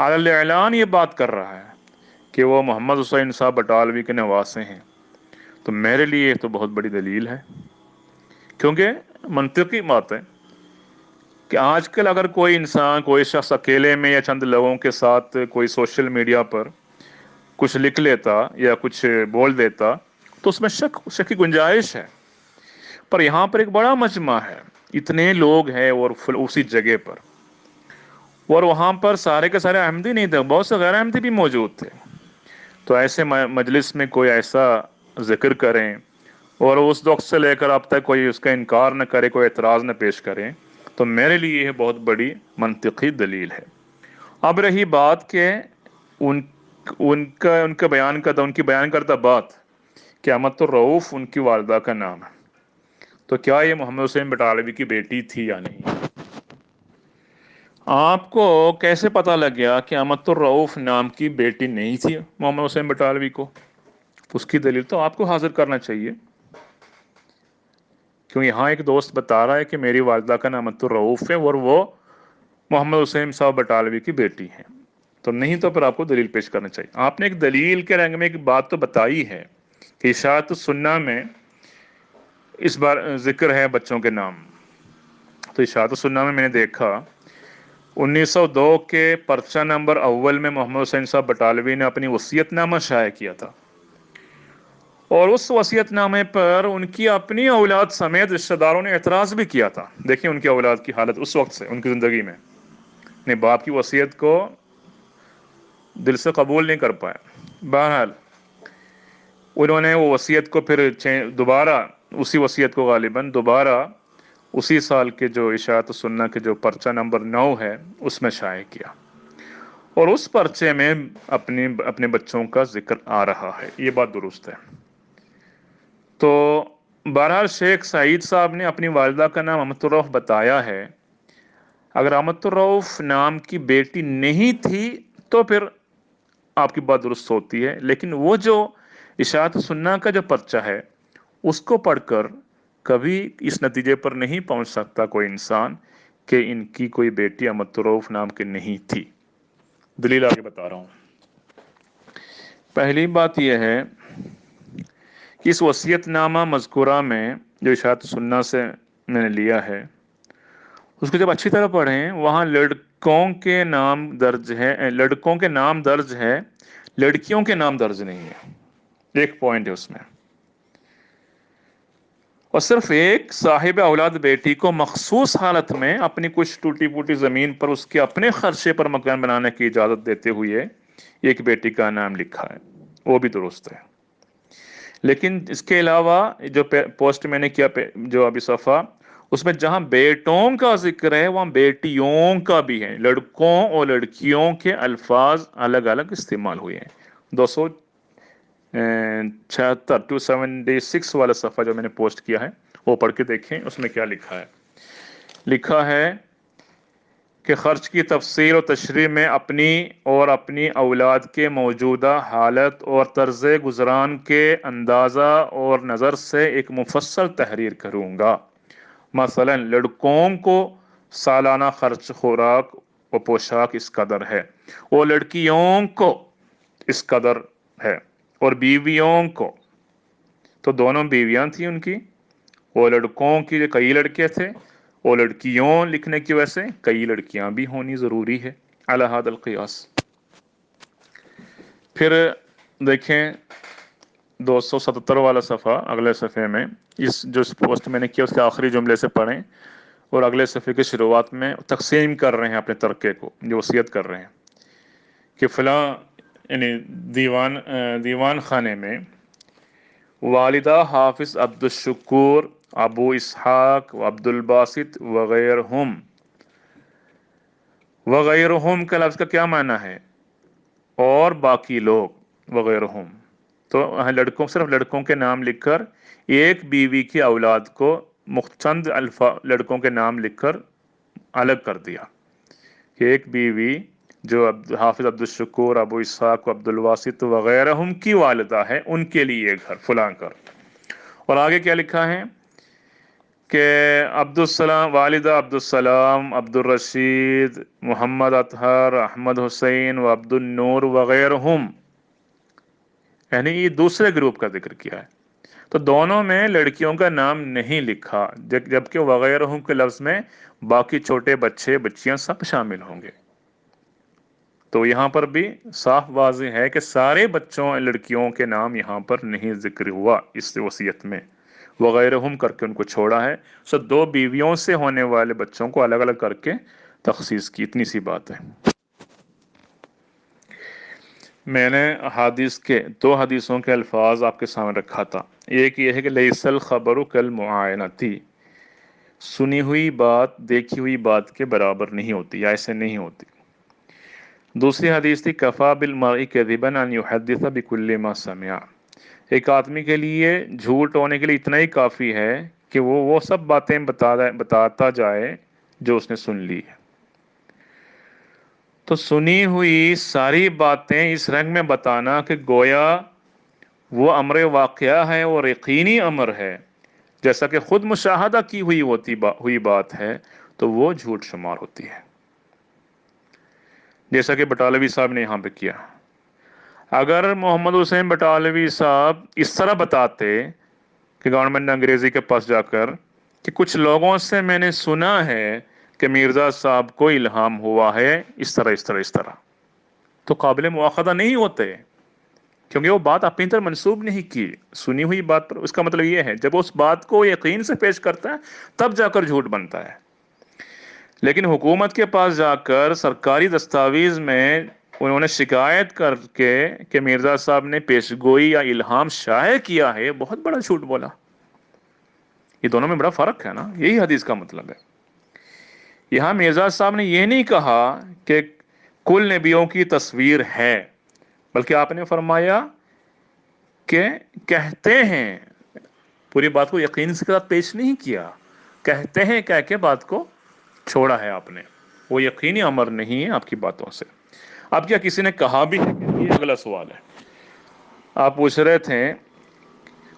علی اعلان یہ بات کر رہا ہے کہ وہ محمد حسین صاحب بٹالوی کے نواسے ہیں، تو میرے لیے یہ تو بہت بڑی دلیل ہے۔ کیونکہ منطقی بات ہے کہ آج کل اگر کوئی انسان، کوئی شخص اکیلے میں یا چند لوگوں کے ساتھ کوئی سوشل میڈیا پر کچھ لکھ لیتا یا کچھ بول دیتا تو اس میں شک کی گنجائش ہے، پر یہاں پر ایک بڑا مجمع ہے، اتنے لوگ ہیں اور اسی جگہ پر، اور وہاں پر سارے کے سارے احمدی نہیں تھے، بہت سے غیر احمدی بھی موجود تھے۔ تو ایسے مجلس میں کوئی ایسا ذکر کریں اور اس وقت سے لے کر اب تک کوئی اس کا انکار نہ کرے، کوئی اعتراض نہ پیش کرے، تو میرے لیے یہ بہت بڑی منطقی دلیل ہے۔ اب رہی بات کہ ان کی بیان کردہ بات کہ امت الرؤوف ان کی والدہ کا نام ہے، تو کیا یہ محمد حسین بٹالوی کی بیٹی تھی یا نہیں؟ آپ کو کیسے پتہ لگ گیا کہ امت الرؤوف نام کی بیٹی نہیں تھی محمد حسین بٹالوی کو؟ اس کی دلیل تو آپ کو حاضر کرنا چاہیے، کیوں یہاں ایک دوست بتا رہا ہے کہ میری والدہ کا نام امت الرؤوف ہے اور وہ محمد حسین صاحب بٹالوی کی بیٹی ہیں، تو نہیں تو پھر آپ کو دلیل پیش کرنا چاہیے۔ آپ نے ایک دلیل کے رنگ میں ایک بات تو بتائی ہے کہ اشاعت السنہ میں اس بار ذکر ہے بچوں کے نام، تو اشاعت السنہ میں نے دیکھا 1902 کے پرچہ نمبر اول میں محمد حسین صاحب بٹالوی نے اپنی وصیت نامہ شائع کیا تھا، اور اس وصیت نامے پر ان کی اپنی اولاد سمیت رشتہ داروں نے اعتراض بھی کیا تھا۔ دیکھیں ان کی اولاد کی حالت اس وقت سے، ان کی زندگی میں اپنے باپ کی وصیت کو دل سے قبول نہیں کر پائے۔ بہرحال انہوں نے وہ وصیت کو پھر دوبارہ، اسی وصیت کو غالباً دوبارہ اسی سال کے جو اشاعت السنہ کے جو پرچہ نمبر 9 ہے اس میں شائع کیا، اور اس پرچے میں اپنے بچوں کا ذکر آ رہا ہے، یہ بات درست ہے۔ تو بہرحال شیخ سعید صاحب نے اپنی والدہ کا نام امت الرؤوف بتایا ہے، اگر امت الرؤوف نام کی بیٹی نہیں تھی تو پھر آپ کی بات درست ہوتی ہے، لیکن وہ جو اشاعت السنہ کا جو پرچہ ہے اس کو پڑھ کر کبھی اس نتیجے پر نہیں پہنچ سکتا کوئی انسان کہ ان کی کوئی بیٹی امت الرؤوف نام کی نہیں تھی۔ دلیل آگے بتا رہا ہوں۔ پہلی بات یہ ہے کہ اس وصیت نامہ مذکورہ میں جو اشاعت السنہ سے میں نے لیا ہے، اس کو جب اچھی طرح پڑھیں، وہاں لڑکوں کے نام درج ہے، لڑکیوں کے نام درج نہیں ہے، ایک پوائنٹ ہے اس میں، اور صرف ایک صاحب اولاد بیٹی کو مخصوص حالت میں اپنی کچھ ٹوٹی پوٹی زمین پر اس کے اپنے خرچے پر مکان بنانے کی اجازت دیتے ہوئے ایک بیٹی کا نام لکھا ہے، وہ بھی درست ہے۔ لیکن اس کے علاوہ جو پوسٹ میں نے کیا، جو ابھی صفحہ، اس میں جہاں بیٹوں کا ذکر ہے وہاں بیٹیوں کا بھی ہے، لڑکوں اور لڑکیوں کے الفاظ الگ الگ استعمال ہوئے ہیں۔ 276 والا صفحہ جو میں نے پوسٹ کیا ہے وہ پڑھ کے دیکھیں، اس میں کیا لکھا ہے۔ لکھا ہے کہ خرچ کی تفصیل و تشریح میں اپنی اور اپنی اولاد کے موجودہ حالت اور طرز گزران کے اندازہ اور نظر سے ایک مفصل تحریر کروں گا۔ مثلا لڑکوں کو سالانہ خرچ خوراک و پوشاک اس قدر ہے، اور لڑکیوں کو اس قدر ہے، اور بیویوں کو تو دونوں بیویاں تھیں ان کی، اور لڑکوں کی کئی لڑکے تھے، اور لڑکیوں لکھنے کی وجہ سے کئی لڑکیاں بھی ہونی ضروری ہے، علی ھذا القیاس۔ پھر دیکھیں 277 والا صفحہ، اگلے صفحے میں اس جو پوسٹ میں نے کیا اس کے آخری جملے سے پڑھیں، اور اگلے صفحے کی شروعات میں تقسیم کر رہے ہیں اپنے ترکے کو، جو وصیت کر رہے ہیں کہ فلاں یعنی دیوان خانے میں والدہ حافظ عبد الشکور، ابو اسحاق و عبد الباسط وغیرہم کا لفظ کا کیا معنی ہے؟ اور باقی لوگ، وغیرہم تو لڑکوں، صرف لڑکوں کے نام لکھ کر ایک بیوی کی اولاد کو چند لڑکوں کے نام لکھ کر الگ کر دیا کہ ایک بیوی جو حافظ عبد الشکور، ابو اسحاق و عبد الواسط وغیرہم کی والدہ ہے، ان کے لیے گھر فلاں کر۔ اور آگے کیا لکھا ہے کہ عبد السلام، والدہ عبد السلام، عبد الرشید، محمد اطہر، احمد حسین و عبد النور وغیرہم، یعنی یہ دوسرے گروپ کا ذکر کیا ہے، تو دونوں میں لڑکیوں کا نام نہیں لکھا، جبکہ وغیرہم کے لفظ میں باقی چھوٹے بچے بچیاں سب شامل ہوں گے۔ تو یہاں پر بھی صاف واضح ہے کہ سارے بچوں لڑکیوں کے نام یہاں پر نہیں ذکر ہوا اس وصیت میں، وغیرہم کر کے ان کو چھوڑا ہے، سو دو بیویوں سے ہونے والے بچوں کو الگ الگ کر کے تخصیص کی، اتنی سی بات ہے۔ میں نے حدیث کے 2 حدیثوں کے الفاظ آپ کے سامنے رکھا تھا، ایک یہ ہے کہ لیس الخبر کالمعائنتی، سنی ہوئی بات دیکھی ہوئی بات کے برابر نہیں ہوتی یا ایسے نہیں ہوتی۔ دوسری حدیث تھی کفا بالمرء کذبا ان یحدث بکل ما سمع، ایک آدمی کے لیے جھوٹ ہونے کے لیے اتنا ہی کافی ہے کہ وہ سب باتیں بتاتا جائے جو اس نے سن لی ہے۔ تو سنی ہوئی ساری باتیں اس رنگ میں بتانا کہ گویا وہ امر واقعہ ہے اور یقینی امر ہے، جیسا کہ خود مشاہدہ کی ہوئی بات ہے، تو وہ جھوٹ شمار ہوتی ہے، جیسا کہ بٹالوی صاحب نے یہاں پہ کیا۔ اگر محمد حسین بٹالوی صاحب اس طرح بتاتے کہ گورنمنٹ انگریزی کے پاس جا کر کہ کچھ لوگوں سے میں نے سنا ہے کہ مرزا صاحب کو الہام ہوا ہے اس طرح، تو قابل مواخذہ نہیں ہوتے، کیونکہ وہ بات اپنی طرح منسوب نہیں کی، سنی ہوئی بات پر۔ اس کا مطلب یہ ہے جب اس بات کو یقین سے پیش کرتا ہے تب جا کر جھوٹ بنتا ہے، لیکن حکومت کے پاس جا کر سرکاری دستاویز میں انہوں نے شکایت کر کے کہ مرزا صاحب نے پیش گوئی یا الہام شائع کیا ہے، بہت بڑا جھوٹ بولا۔ یہ دونوں میں بڑا فرق ہے نا، یہی حدیث کا مطلب ہے۔ یہاں مرزا صاحب نے یہ نہیں کہا کہ کل نبیوں کی تصویر ہے، بلکہ آپ نے فرمایا کہ کہتے ہیں، پوری بات کو یقین کے ساتھ پیش نہیں کیا، کہتے ہیں کہہ کے بات کو چھوڑا ہے آپ نے، وہ یقینی امر نہیں ہے آپ کی باتوں سے۔ اب کیا کسی نے کہا بھی ہے؟ یہ اگلا سوال ہے۔ آپ پوچھ رہے تھے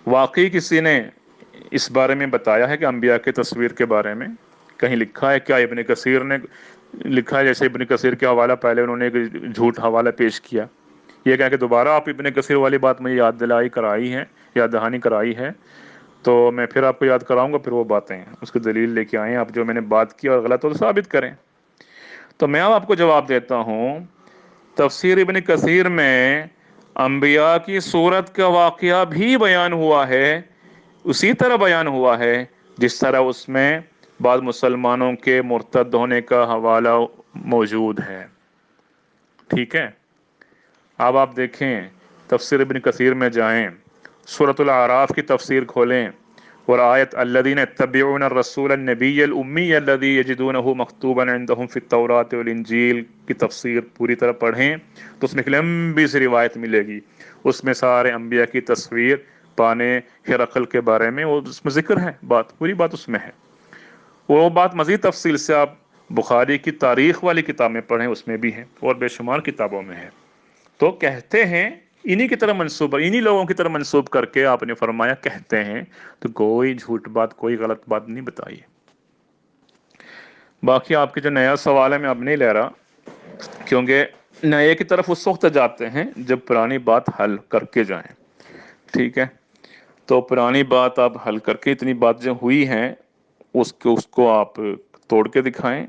واقعی کسی نے اس بارے میں بتایا ہے کہ انبیاء کی تصویر کے بارے میں کہیں لکھا ہے کیا؟ ابن کثیر نے لکھا ہے، جیسے ابن کثیر کے حوالہ پہلے انہوں نے ایک جھوٹ حوالہ پیش کیا، یہ کہا کہ دوبارہ آپ ابن کثیر والی بات مجھے یاد دہانی کرائی ہے، تو میں پھر آپ کو یاد کراؤں گا، پھر وہ باتیں اس کی دلیل لے کے آئیں، آپ جو میں نے بات کی اور غلط ہو تو ثابت کریں۔ تو میں اب آپ کو جواب دیتا ہوں، تفسیر ابن کثیر میں انبیاء کی صورت کا واقعہ بھی بیان ہوا ہے، اسی طرح بیان ہوا ہے جس طرح اس میں بعض مسلمانوں کے مرتد ہونے کا حوالہ موجود ہے، ٹھیک ہے؟ اب آپ دیکھیں تفسیر ابن کثیر میں جائیں، سورۃ الاعراف کی تفسیر کھولیں اور آیت الذین یتبعون الرسول النبی الامی الذی یجدونہ مکتوبا عندہم فی التوراۃ والانجیل کی تفسیر پوری طرح پڑھیں تو اس میں ایک لمبی سی روایت ملے گی، اس میں سارے انبیاء کی تصویر پانے ہرقل کے بارے میں، وہ اس میں ذکر ہے، پوری بات اس میں ہے۔ وہ بات مزید تفصیل سے آپ بخاری کی تاریخ والی کتابیں پڑھیں، اس میں بھی ہیں اور بے شمار کتابوں میں ہے. تو کہتے ہیں انہی کی طرح منسوب، انہی لوگوں کی طرح منسوب کر کے آپ نے فرمایا کہتے ہیں، تو کوئی جھوٹ بات، کوئی غلط بات نہیں بتائی. باقی آپ کے جو نیا سوال ہے میں اب نہیں لے رہا، کیونکہ نئے کی طرف اس وقت جاتے ہیں جب پرانی بات حل کر کے جائیں. ٹھیک ہے، تو پرانی بات آپ حل کر کے، اتنی بات جو ہوئی ہیں اس کو آپ توڑ کے دکھائیں،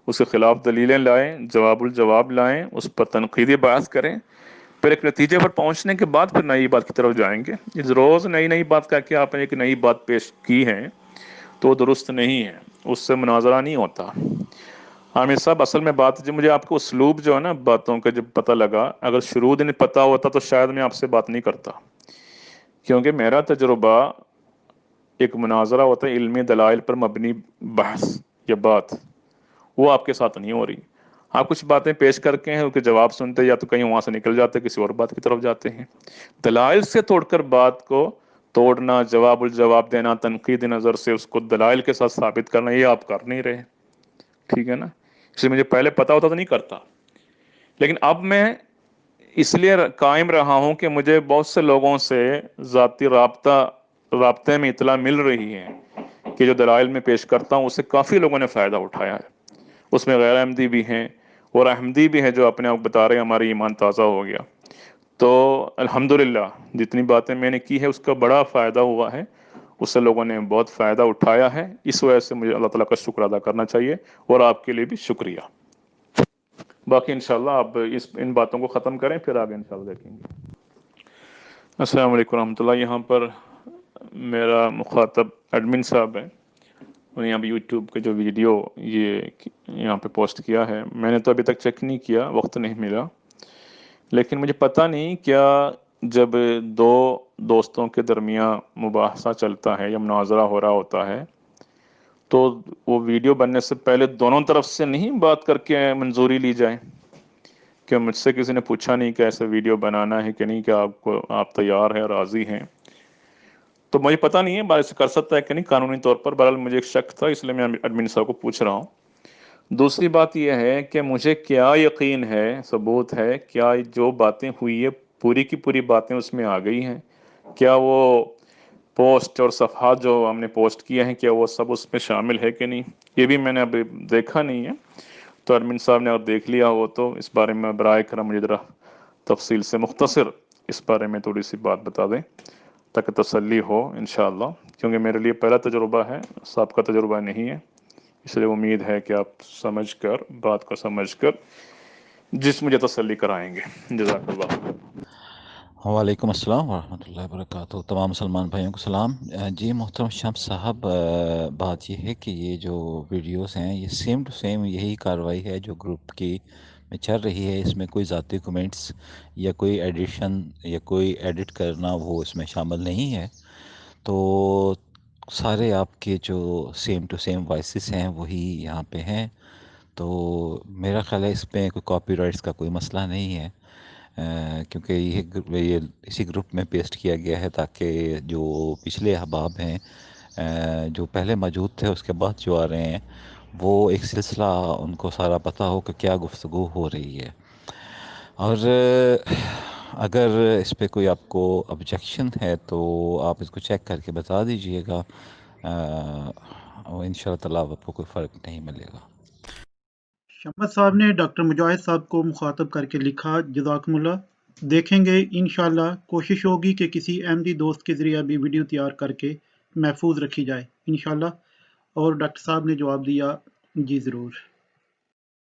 اس کے خلاف دلیلیں لائیں، جواب الجواب لائیں، اس پر تنقیدی بحث کریں، پھر ایک نتیجے پر پہنچنے کے بعد پھر نئی بات کی طرف جائیں گے. روز نئی بات کہہ کے آپ نے ایک نئی بات پیش کی ہے تو درست نہیں ہے، اس سے مناظرہ نہیں ہوتا. عامر صاحب اصل میں بات جو مجھے آپ کو اسلوب جو ہے نا باتوں کا جب پتہ لگا، اگر شروع دن پتہ ہوتا تو شاید میں آپ سے بات نہیں کرتا، کیونکہ میرا تجربہ ایک مناظرہ ہوتا ہے علمی دلائل پر مبنی بحث یا بات، وہ آپ کے ساتھ نہیں ہو رہی. آپ کچھ باتیں پیش کر کے ہیں، ان کے جواب سنتے یا تو کہیں وہاں سے نکل جاتے، کسی اور بات کی طرف جاتے ہیں. دلائل سے توڑ کر بات کو توڑنا، جواب الجواب دینا، تنقیدی نظر سے اس کو دلائل کے ساتھ ثابت کرنا، یہ آپ کر نہیں رہے. ٹھیک ہے نا، اس لیے مجھے پہلے پتا ہوتا تو نہیں کرتا، لیکن اب میں اس لیے قائم رہا ہوں کہ مجھے بہت سے لوگوں سے ذاتی رابطے میں اطلاع مل رہی ہے کہ جو دلائل میں پیش کرتا ہوں اس سے کافی لوگوں نے فائدہ اٹھایا ہے. اس میں غیر احمدی بھی ہیں اور احمدی بھی ہیں جو اپنے آپ بتا رہے ہیں ہمارا ایمان تازہ ہو گیا. تو الحمدللہ جتنی باتیں میں نے کی ہے اس کا بڑا فائدہ ہوا ہے، اس سے لوگوں نے بہت فائدہ اٹھایا ہے. اس وجہ سے مجھے اللہ تعالیٰ کا شکر ادا کرنا چاہیے، اور آپ کے لیے بھی شکریہ. باقی انشاءاللہ آپ ان باتوں کو ختم کریں، پھر آگے انشاءاللہ دیکھیں گے. السلام علیکم ورحمۃ اللہ. یہاں پر میرا مخاطب ایڈمن صاحب ہے، انہوں نے یہاں پہ یوٹیوب کے جو ویڈیو یہ یہاں پہ پوسٹ کیا ہے، میں نے تو ابھی تک چیک نہیں کیا، وقت نہیں ملا، لیکن مجھے پتہ نہیں کیا جب دو دوستوں کے درمیان مباحثہ چلتا ہے یا مناظرہ ہو رہا ہوتا ہے تو وہ ویڈیو بننے سے پہلے دونوں طرف سے نہیں بات کر کے منظوری لی جائے؟ کہ مجھ سے کسی نے پوچھا نہیں کہ ایسا ویڈیو بنانا ہے کہ نہیں، کہ آپ تیار ہیں، راضی ہیں؟ تو مجھے پتہ نہیں ہے بات کر سکتا ہے کہ نہیں قانونی طور پر، بہرحال مجھے ایک شک تھا، اس لیے میں ایڈمن صاحب کو پوچھ رہا ہوں. دوسری بات یہ ہے کہ مجھے کیا یقین ہے، ثبوت ہے، کیا جو باتیں ہوئی ہے پوری کی پوری باتیں اس میں آ گئی ہیں؟ کیا وہ پوسٹ اور صفحات جو ہم نے پوسٹ کیے ہیں کیا وہ سب اس میں شامل ہے کہ نہیں؟ یہ بھی میں نے ابھی دیکھا نہیں ہے. تو ایڈمن صاحب نے اگر دیکھ لیا ہو تو اس بارے میں برائے کرم مجھے ذرا تفصیل سے مختصر اس بارے میں تھوڑی سی بات بتا دیں تاکہ تسلی ہو انشاءاللہ، کیونکہ میرے لیے پہلا تجربہ ہے، سابقہ کا تجربہ نہیں ہے. اس لیے امید ہے کہ آپ سمجھ کر، بات کو سمجھ کر جس مجھے تسلی کرائیں گے. جزاک اللہ. وعلیکم السلام ورحمۃ اللہ وبرکاتہ. تمام مسلمان بھائیوں کو سلام. جی محترم شمس صاحب، بات یہ ہے کہ یہ جو ویڈیوز ہیں یہ سیم ٹو سیم یہی کارروائی ہے جو گروپ کی میں چل رہی ہے. اس میں کوئی ذاتی کومنٹس یا کوئی ایڈیشن یا کوئی ایڈٹ کرنا وہ اس میں شامل نہیں ہے. تو سارے آپ کے جو سیم ٹو سیم وائسز ہیں وہی یہاں پہ ہیں. تو میرا خیال ہے اس میں کوئی کاپی رائٹس کا کوئی مسئلہ نہیں ہے، کیونکہ یہ اسی گروپ میں پیسٹ کیا گیا ہے تاکہ جو پچھلے احباب ہیں جو پہلے موجود تھے اس کے بعد جو آ رہے ہیں وہ ایک سلسلہ ان کو سارا پتہ ہو کہ کیا گفتگو ہو رہی ہے. اور اگر اس پہ کوئی آپ کو آبجیکشن ہے تو آپ اس کو چیک کر کے بتا دیجئے گا، اور ان شاء اللہ تعالیٰ آپ کو کوئی فرق نہیں ملے گا. شمس صاحب نے ڈاکٹر مجاہد صاحب کو مخاطب کر کے لکھا جزاکم اللہ. دیکھیں گے انشاءاللہ، کوشش ہوگی کہ کسی احمدی دوست کے ذریعہ بھی ویڈیو تیار کر کے محفوظ رکھی جائے انشاءاللہ. اور ڈاکٹر صاحب نے جواب دیا جی ضرور.